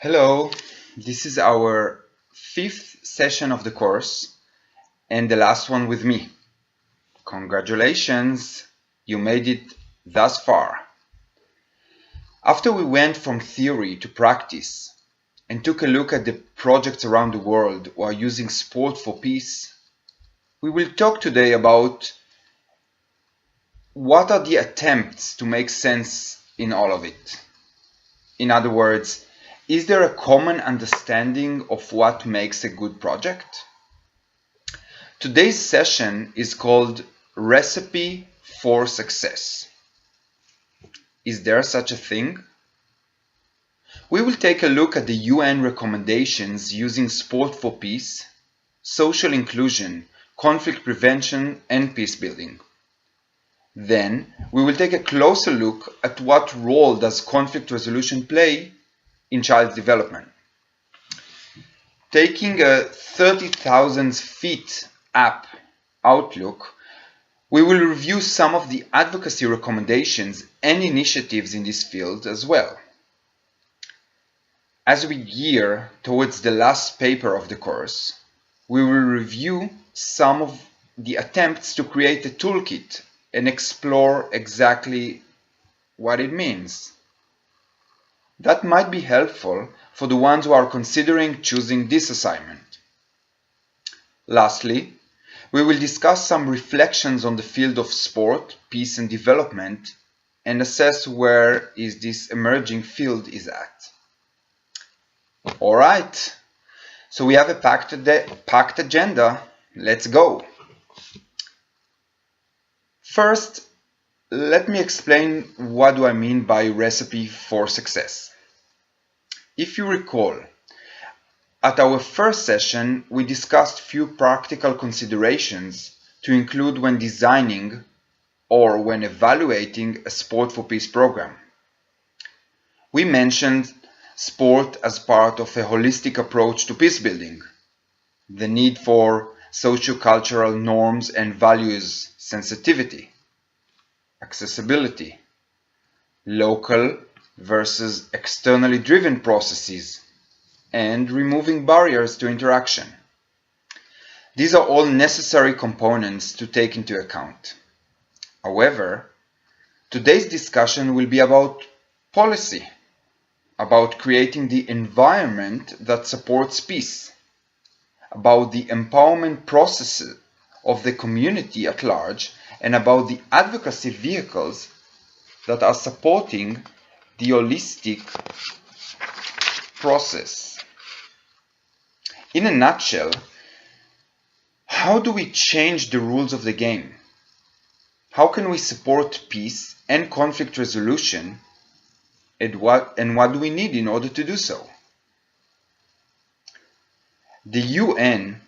Hello, this is our fifth session of the course and the last one with me. Congratulations, you made it thus far. After we went from theory to practice and took a look at the projects around the world who are using sport for peace, we will talk today about what are the attempts to make sense in all of it. In other words, is there a common understanding of what makes a good project? Today's session is called Recipe for Success. Is there such a thing? We will take a look at the UN recommendations using sport for peace, social inclusion, conflict prevention, and peace building. Then, we will take a closer look at what role does conflict resolution play in child development. Taking a 30,000 feet up outlook, we will review some of the advocacy recommendations and initiatives in this field as well. As we gear towards the last paper of the course, we will review some of the attempts to create a toolkit and explore exactly what it means. That might be helpful for the ones who are considering choosing this assignment. Lastly, we will discuss some reflections on the field of sport, peace and development and assess where this emerging field is at. Alright, so we have a packed agenda. Let's go! First, let me explain what do I mean by recipe for success. If you recall, at our first session, we discussed few practical considerations to include when designing or when evaluating a Sport for Peace program. We mentioned sport as part of a holistic approach to peace building, the need for socio-cultural norms and values sensitivity, accessibility, local versus externally driven processes, and removing barriers to interaction. These are all necessary components to take into account. However, today's discussion will be about policy, about creating the environment that supports peace, about the empowerment processes of the community at large, and about the advocacy vehicles that are supporting the holistic process. In a nutshell, how do we change the rules of the game? How can we support peace and conflict resolution, and what do we need in order to do so? The UN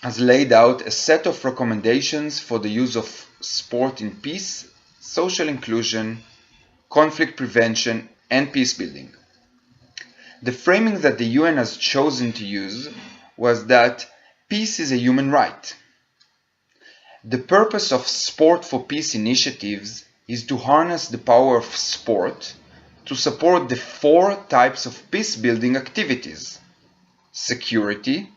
has laid out a set of recommendations for the use of sport in peace, social inclusion, conflict prevention, and peace building. The framing that the UN has chosen to use was that peace is a human right. The purpose of Sport for Peace initiatives is to harness the power of sport to support the four types of peace-building activities: security,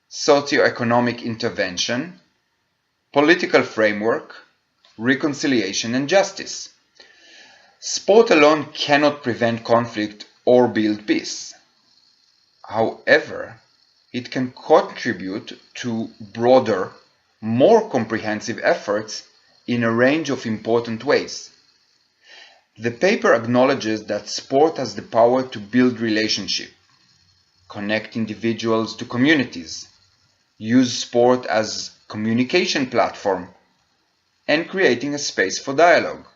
socio-economic intervention, political framework, reconciliation, and justice. Sport alone cannot prevent conflict or build peace. However, it can contribute to broader, more comprehensive efforts in a range of important ways. The paper acknowledges that sport has the power to build relationship, connect individuals to communities, use sport as communication platform, and creating a space for dialogue.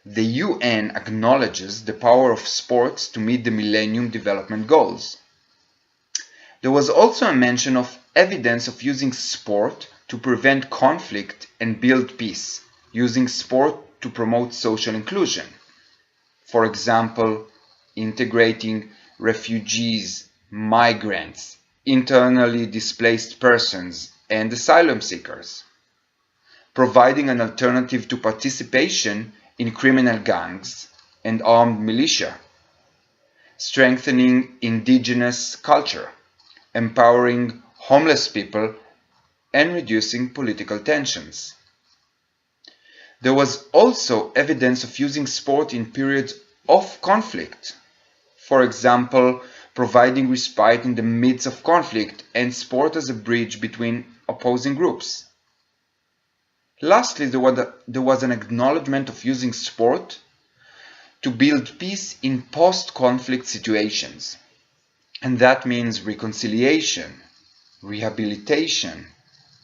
The UN acknowledges the power of sports to meet the Millennium Development Goals. There was also a mention of evidence of using sport to prevent conflict and build peace, using sport to promote social inclusion. For example, integrating refugees, migrants, internally displaced persons, and asylum seekers. Providing an alternative to participation in criminal gangs and armed militia. strengthening indigenous culture, empowering homeless people, and reducing political tensions. There was also evidence of using sport in periods of conflict. For example, providing respite in the midst of conflict and sport as a bridge between opposing groups. Lastly, there was an acknowledgement of using sport to build peace in post-conflict situations. And that means reconciliation, rehabilitation,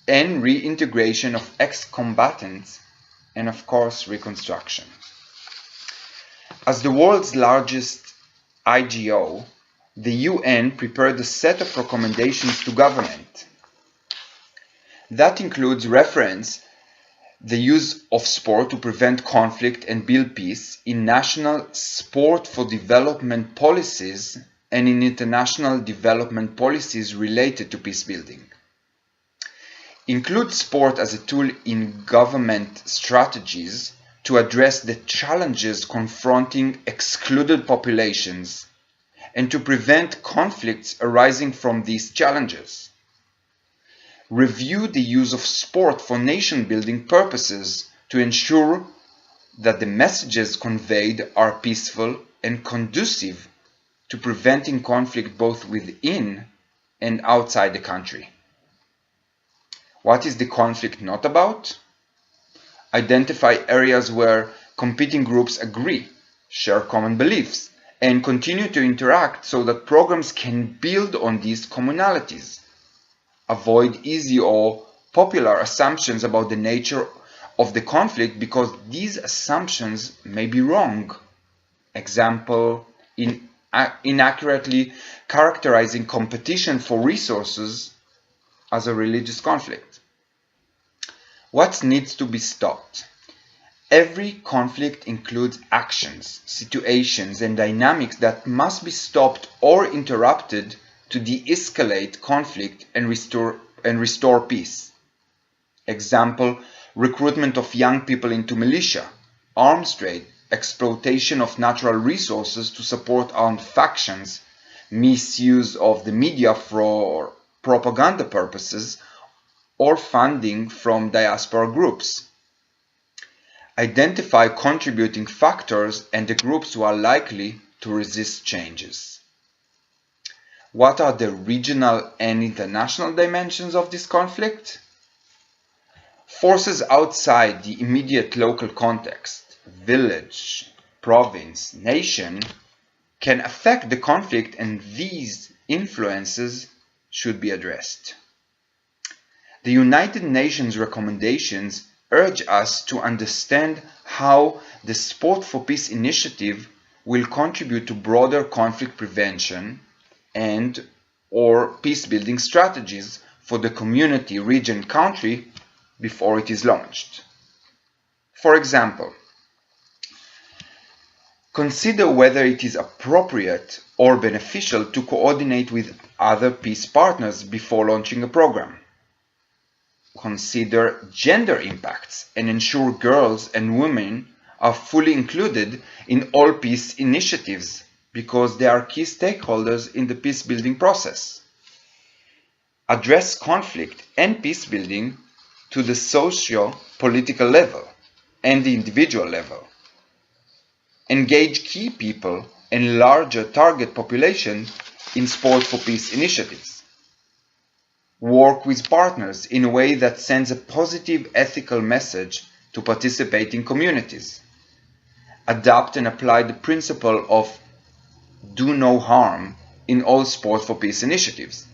and reintegration of ex-combatants, and of course reconstruction. As the world's largest IGO, the UN prepared a set of recommendations to government. That includes reference the use of sport to prevent conflict and build peace in national sport for development policies and in international development policies related to peace building. Include sport as a tool in government strategies to address the challenges confronting excluded populations and to prevent conflicts arising from these challenges. Review the use of sport for nation-building purposes to ensure that the messages conveyed are peaceful and conducive to preventing conflict both within and outside the country. What is the conflict not about? Identify areas where competing groups agree, share common beliefs, and continue to interact so that programs can build on these commonalities. Avoid easy or popular assumptions about the nature of the conflict because these assumptions may be wrong. Example, inaccurately characterizing competition for resources as a religious conflict. What needs to be stopped? Every conflict includes actions, situations, and dynamics that must be stopped or interrupted to de-escalate conflict and restore peace. Example, recruitment of young people into militia, arms trade, exploitation of natural resources to support armed factions, misuse of the media for propaganda purposes, or funding from diaspora groups. Identify contributing factors and the groups who are likely to resist changes. What are the regional and international dimensions of this conflict? Forces outside the immediate local context, village, province, nation, can affect the conflict, and these influences should be addressed. The United Nations recommendations urge us to understand how the Sport for Peace initiative will contribute to broader conflict prevention and or peace-building strategies for the community, region, country before it is launched. For example, consider whether it is appropriate or beneficial to coordinate with other peace partners before launching a program. Consider gender impacts and ensure girls and women are fully included in all peace initiatives because they are key stakeholders in the peace-building process. Address conflict and peace-building to the socio-political level and the individual level. Engage key people and larger target population in Sport for Peace initiatives. Work with partners in a way that sends a positive ethical message to participating communities. Adopt and apply the principle of do no harm in all Sport for Peace initiatives.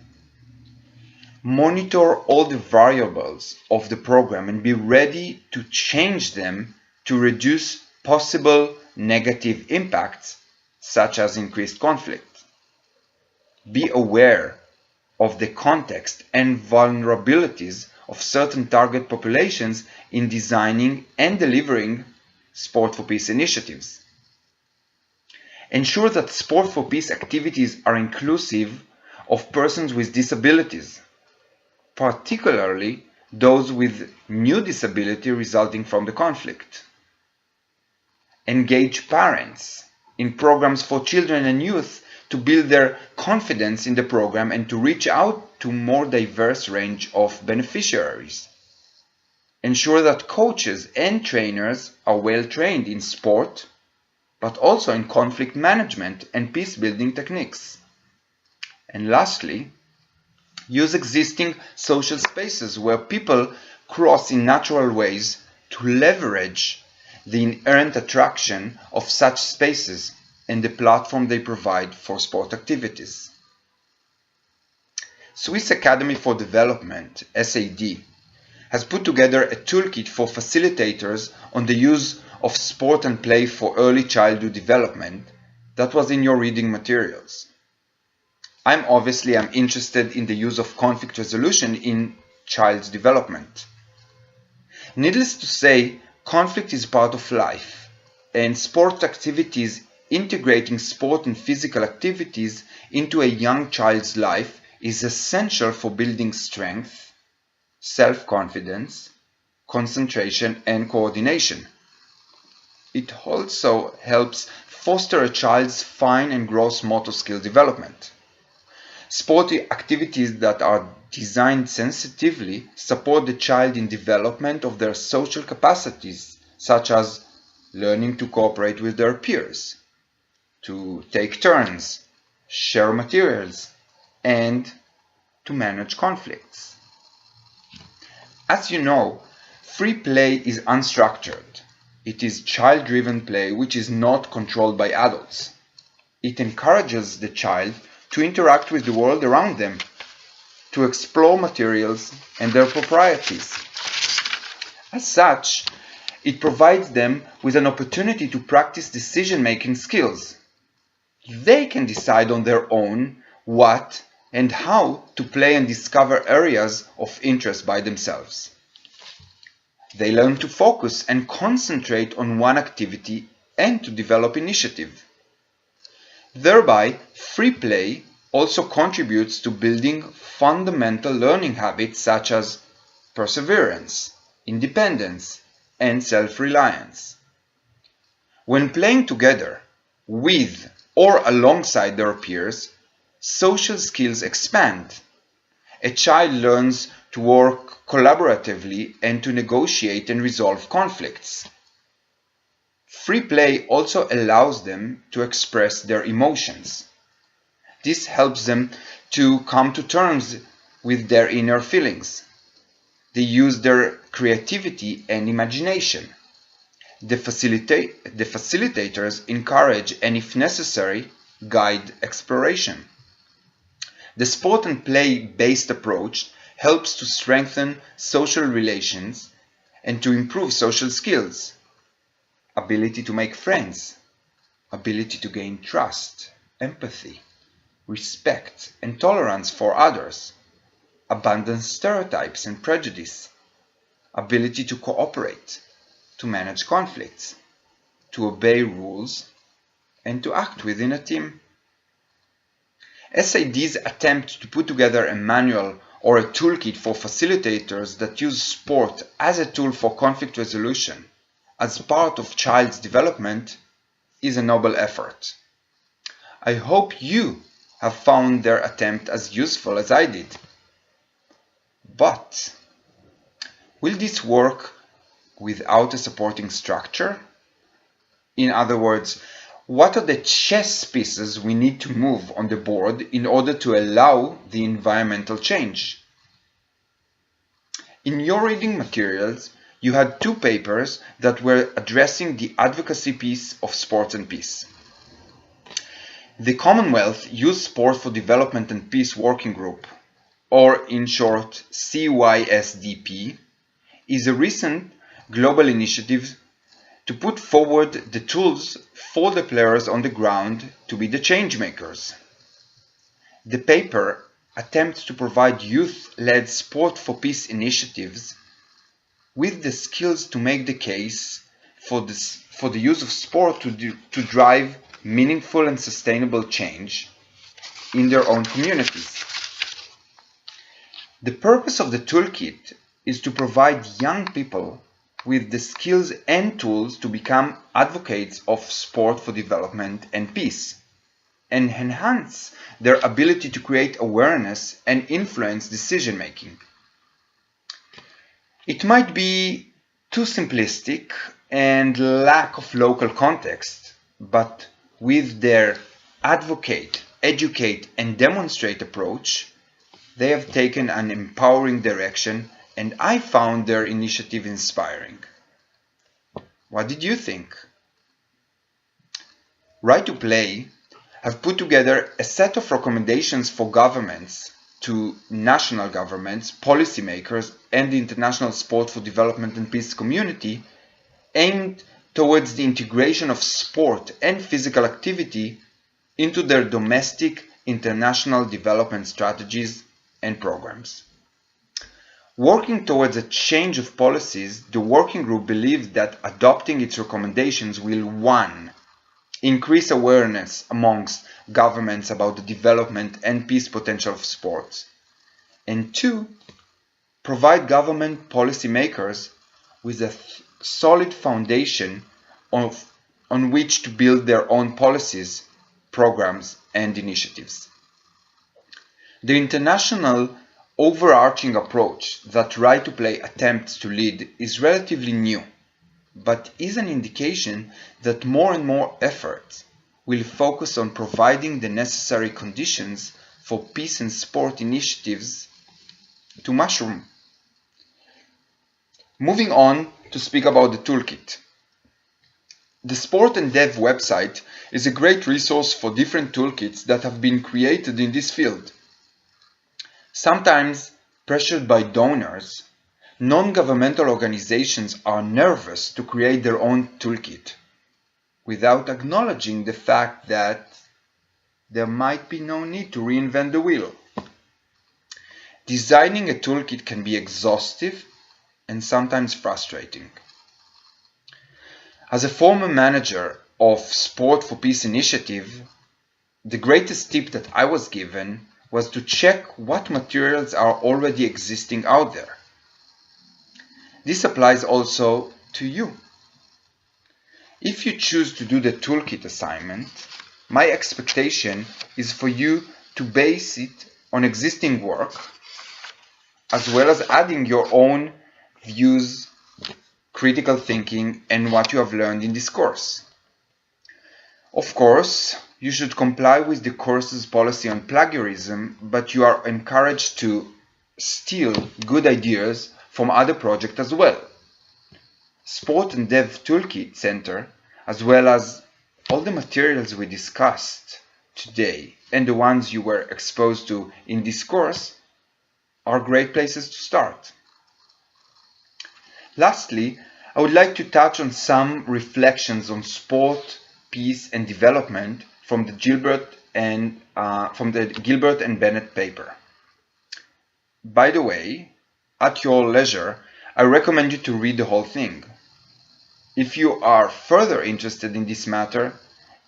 Monitor all the variables of the program and be ready to change them to reduce possible negative impacts, such as increased conflict. Be aware of the context and vulnerabilities of certain target populations in designing and delivering Sport for Peace initiatives. Ensure that Sport for Peace activities are inclusive of persons with disabilities, particularly those with new disability resulting from the conflict. Engage parents in programs for children and youth to build their confidence in the program and to reach out to more diverse range of beneficiaries. Ensure that coaches and trainers are well trained in sport, but also in conflict management and peace-building techniques. And lastly, use existing social spaces where people cross in natural ways to leverage the inherent attraction of such spaces and the platform they provide for sport activities. Swiss Academy for Development, SAD, has put together a toolkit for facilitators on the use of sport and play for early childhood development that was in your reading materials. I'm interested in the use of conflict resolution in child development. Needless to say, conflict is part of life, and sport activities integrating sport and physical activities into a young child's life is essential for building strength, self-confidence, concentration, and coordination. It also helps foster a child's fine and gross motor skill development. Sport activities that are designed sensitively support the child in development of their social capacities, such as learning to cooperate with their peers, to take turns, share materials, and to manage conflicts. As you know, free play is unstructured. It is child-driven play which is not controlled by adults. It encourages the child to interact with the world around them, to explore materials and their proprieties. As such, it provides them with an opportunity to practice decision-making skills. They can decide on their own what and how to play and discover areas of interest by themselves. They learn to focus and concentrate on one activity and to develop initiative. Thereby, free play also contributes to building fundamental learning habits such as perseverance, independence, and self-reliance. When playing together, with or alongside their peers, social skills expand. A child learns to work collaboratively and to negotiate and resolve conflicts. Free play also allows them to express their emotions. This helps them to come to terms with their inner feelings. They use their creativity and imagination. The facilitators encourage and, if necessary, guide exploration. The sport and play-based approach helps to strengthen social relations and to improve social skills, ability to make friends, ability to gain trust, empathy, respect and tolerance for others, abandon stereotypes and prejudice, ability to cooperate, to manage conflicts, to obey rules, and to act within a team. SAD's attempt to put together a manual or a toolkit for facilitators that use sport as a tool for conflict resolution as part of child's development is a noble effort. I hope you have found their attempt as useful as I did. But will this work without a supporting structure? In other words, what are the chess pieces we need to move on the board in order to allow the environmental change? In your reading materials, you had two papers that were addressing the advocacy piece of sports and peace. The Commonwealth Youth Sport for Development and Peace Working Group, or in short CYSDP, is a recent global initiative to put forward the tools for the players on the ground to be the change makers. The paper attempts to provide youth-led sport for peace initiatives with the skills to make the case for the use of sport to drive meaningful and sustainable change in their own communities. The purpose of the toolkit is to provide young people with the skills and tools to become advocates of sport for development and peace. and enhance their ability to create awareness and influence decision making. It might be too simplistic and lack of local context, but with their advocate, educate, and demonstrate approach, they have taken an empowering direction, and I found their initiative inspiring. What did you think? Right to Play have put together a set of recommendations for governments to national governments, policymakers, and the international sport for development and peace community aimed towards the integration of sport and physical activity into their domestic international development strategies and programs. Working towards a change of policies, the working group believes that adopting its recommendations will 1. Increase awareness amongst governments about the development and peace potential of sports, and 2. Provide government policymakers with a solid foundation on which to build their own policies, programs, and initiatives. The international overarching approach that Right to Play attempts to lead is relatively new, but is an indication that more and more efforts will focus on providing the necessary conditions for peace and sport initiatives to mushroom. Moving on to speak about the toolkit. The Sport and Dev website is a great resource for different toolkits that have been created in this field. Sometimes pressured by donors, non-governmental organizations are nervous to create their own toolkit without acknowledging the fact that there might be no need to reinvent the wheel. Designing a toolkit can be exhaustive and sometimes frustrating. As a former manager of Sport for Peace initiative, the greatest tip that I was given was to check what materials are already existing out there. This applies also to you. If you choose to do the toolkit assignment, my expectation is for you to base it on existing work, as well as adding your own views, critical thinking, and what you have learned in this course. Of course, you should comply with the course's policy on plagiarism, but you are encouraged to steal good ideas from other projects as well. Sport and Dev Toolkit Center, as well as all the materials we discussed today and the ones you were exposed to in this course, are great places to start. Lastly, I would like to touch on some reflections on sport, peace, and development from the Gilbert and Bennett paper. By the way, at your leisure, I recommend you to read the whole thing. If you are further interested in this matter,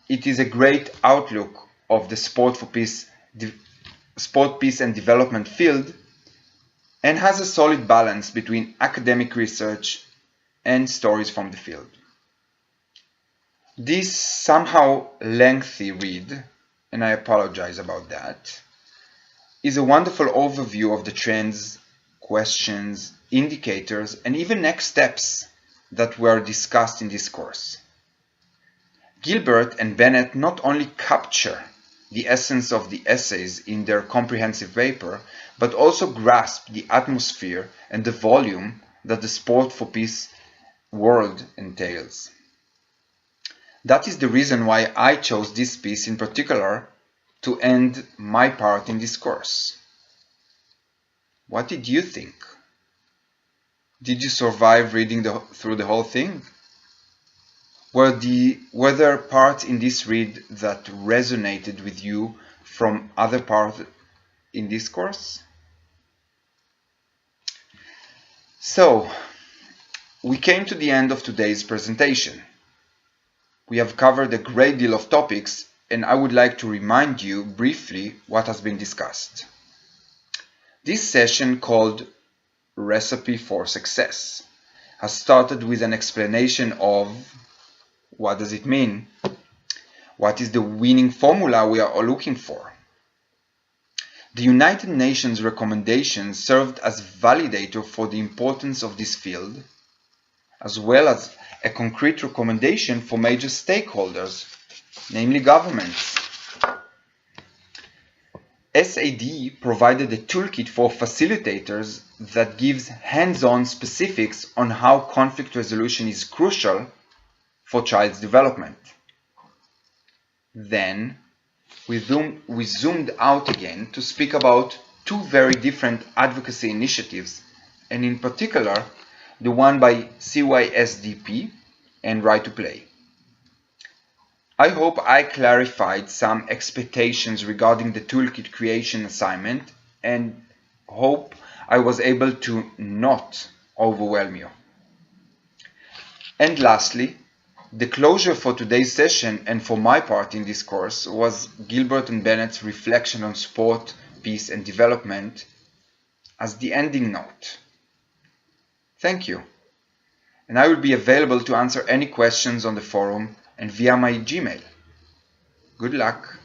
it is a great outlook of the sport, peace, and development field, and has a solid balance between academic research and stories from the field. This somehow lengthy read, and I apologize about that, is a wonderful overview of the trends, questions, indicators, and even next steps that were discussed in this course. Gilbert and Bennett not only capture the essence of the essays in their comprehensive paper, but also grasp the atmosphere and the volume that the Sport for Peace world entails. That is the reason why I chose this piece in particular to end my part in this course. What did you think? Did you survive reading through the whole thing? Were there parts in this read that resonated with you from other parts in this course? So, we came to the end of today's presentation. We have covered a great deal of topics, and I would like to remind you briefly what has been discussed. This session, called Recipe for Success, has started with an explanation of what does it mean, What is the winning formula we are all looking for? The United Nations recommendations served as validator for the importance of this field, as well as a concrete recommendation for major stakeholders, namely governments. SAD provided a toolkit for facilitators that gives hands-on specifics on how conflict resolution is crucial for child's development. Then, we zoomed out again to speak about two very different advocacy initiatives, and in particular, the one by CYSDP and Right to Play. I hope I clarified some expectations regarding the toolkit creation assignment and hope I was able to not overwhelm you. And lastly, the closure for today's session and for my part in this course was Gilbert and Bennett's reflection on sport, peace and development as the ending note. Thank you. And I will be available to answer any questions on the forum and via my Gmail. Good luck.